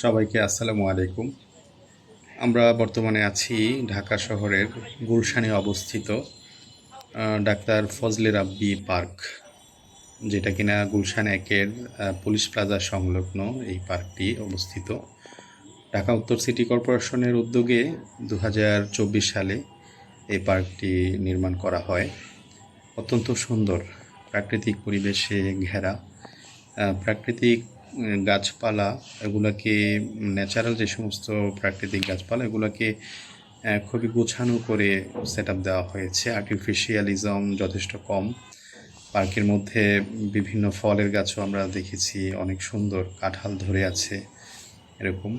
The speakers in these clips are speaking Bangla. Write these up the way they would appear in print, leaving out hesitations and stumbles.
সবাইকে আসসালামু আলাইকুম। আমরা বর্তমানে আছি ঢাকা শহরের গুলশানে অবস্থিত ডাক্তার ফজলে রাব্বি পার্ক, যেটা কিনা গুলশান একের পুলিশ প্লাজা সংলগ্ন এই পার্কটি অবস্থিত। ঢাকা উত্তর সিটি কর্পোরেশনের উদ্যোগে 2024 সালে এই পার্কটি নির্মাণ করা হয়। অত্যন্ত সুন্দর প্রাকৃতিক পরিবেশে ঘেরা, প্রাকৃতিক গাছপালা, এগুলোকে ন্যাচারাল যে সমস্ত প্রাকৃতিক গাছপালা এগুলোকে খুবই গোছানো করে সেট আপ দেওয়া হয়েছে। আর্টিফিশিয়ালিজম যথেষ্ট কম। পার্কের মধ্যে বিভিন্ন ফলের গাছও আমরা দেখেছি, অনেক সুন্দর কাঁঠাল ধরে আছে এরকম।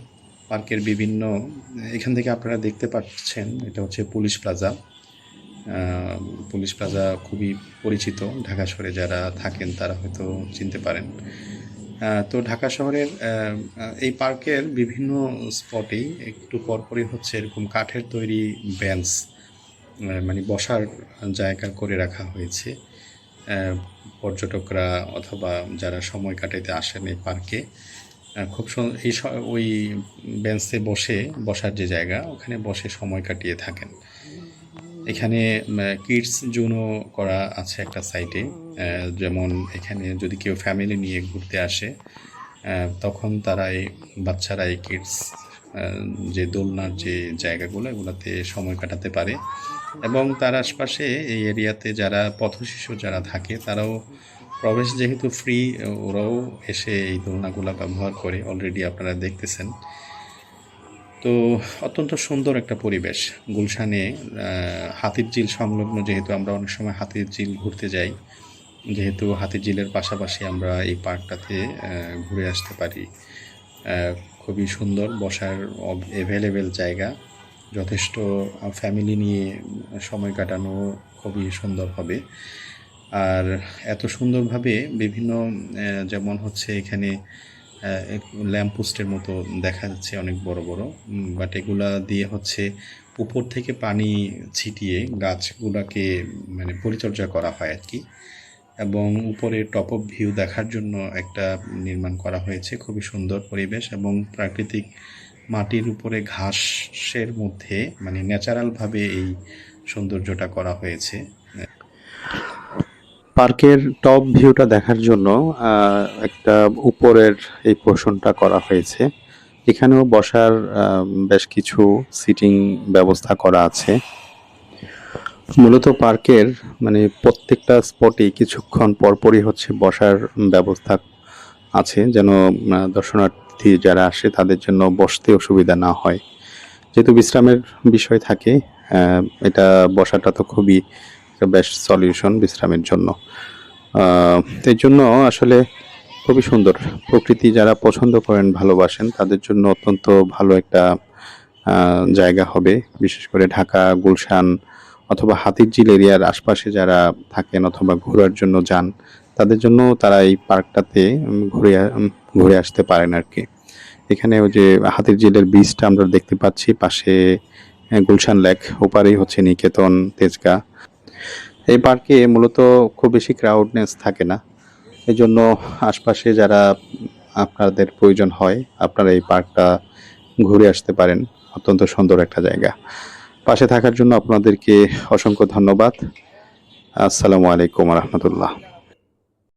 পার্কের বিভিন্ন এখান থেকে আপনারা দেখতে পাচ্ছেন, এটা হচ্ছে পুলিশ প্লাজা। পুলিশ প্লাজা খুবই পরিচিত, ঢাকা শহরে যারা থাকেন তারা হয়তো চিনতে পারেন। তো ঢাকা শহরের এই পার্কের বিভিন্ন স্পটেই একটু পরপরই হচ্ছে এরকম কাঠের তৈরি বেঞ্চ, মানে বসার জায়গা করে রাখা হয়েছে। পর্যটকরা অথবা যারা সময় কাটাতে আসেন এই পার্কে খুব এই ওই বেঞ্চে বসার যে জায়গা, ওখানে বসে সময় কাটিয়ে থাকেন। এখানে কিডস জোনও করা আছে একটা সাইটে, যেমন এখানে যদি কেউ ফ্যামিলি নিয়ে ঘুরতে আসে তখন তারা বাচ্চারা এই কিডস যে দোলনার যে জায়গাগুলো এগুলোতে সময় কাটাতে পারে। এবং তার আশপাশে এই এরিয়াতে যারা পথশিশু যারা থাকে তারাও প্রবেশ যেহেতু ফ্রি, ওরাও এসে এই দোলনাগুলো ব্যবহার করে, অলরেডি আপনারা দেখতেছেন। তো অত্যন্ত সুন্দর একটা পরিবেশ গুলশানে। হাতির ঝিল সংলগ্ন, যেহেতু আমরা অনেক সময় হাতির ঝিল ঘুরতে যাই, যেহেতু হাতির ঝিলের পাশাপাশি আমরা এই পার্কটাতে ঘুরে আসতে পারি। খুবই সুন্দর বসার অ্যাভেলেবেল জায়গা, যথেষ্ট ফ্যামিলি নিয়ে সময় কাটানো খুবই সুন্দর হবে। আর এত সুন্দরভাবে বিভিন্ন যেমন হচ্ছে এখানে ল্যাম্পপোস্টের মতো দেখা যাচ্ছে অনেক বড় বড়, বাট এগুলা দিয়ে হচ্ছে উপর থেকে পানি ছিটিয়ে গাছগুলাকে মানে পরিচর্যা করা হয় আর কি। এবং উপরে টপ অফ ভিউ দেখার জন্য একটা নির্মাণ করা হয়েছে। খুবই সুন্দর পরিবেশ এবং প্রাকৃতিক মাটির উপরে ঘাসের মধ্যে মানে ন্যাচারালভাবে এই সৌন্দর্যটা করা হয়েছে। পার্কের টপ ভিউটা দেখার জন্য একটা উপরের এই পোর্শনটা করা হয়েছে। এখানেও বসার বেশ কিছু সিটিং ব্যবস্থা করা আছে। মূলত পার্কের মানে প্রত্যেকটা স্পটেই কিছুক্ষণ পরপরই হচ্ছে বসার ব্যবস্থা আছে, যেন দর্শনার্থী যারা আসে তাদের জন্য বসতে অসুবিধা না হয়। যেহেতু বিশ্রামের বিষয় থাকে, এটা বসাটা তো খুবই বেস্ট সলিউশন বিশ্রামের জন্য। এই জন্য আসলে খুবই সুন্দর। প্রকৃতি যারা পছন্দ করেন, ভালোবাসেন, তাদের জন্য অত্যন্ত ভালো একটা জায়গা হবে। বিশেষ করে ঢাকা, গুলশান অথবা হাতিরঝিল এরিয়ার আশপাশে যারা থাকেন অথবা ঘোরার জন্য যান, তাদের জন্য তারা এই পার্কটাতে ঘুরে আসতে পারেন আর কি। এখানে ওই যে হাতিরঝিলের বীজটা আমরা দেখতে পাচ্ছি, পাশে গুলশান লেক, ওপারেই হচ্ছে নিকেতন, তেজগাঁ। এই পার্কে মূলত খুব বেশি ক্রাউডনেস থাকে না, এই জন্য আশপাশে যারা আপনাদের প্রয়োজন হয় আপনারা এই পার্কটা ঘুরে আসতে পারেন। অত্যন্ত সুন্দর একটা জায়গা। পাশে থাকার জন্য আপনাদেরকে অসংখ্য ধন্যবাদ। আসসালামু আলাইকুম রহমতুল্লাহ।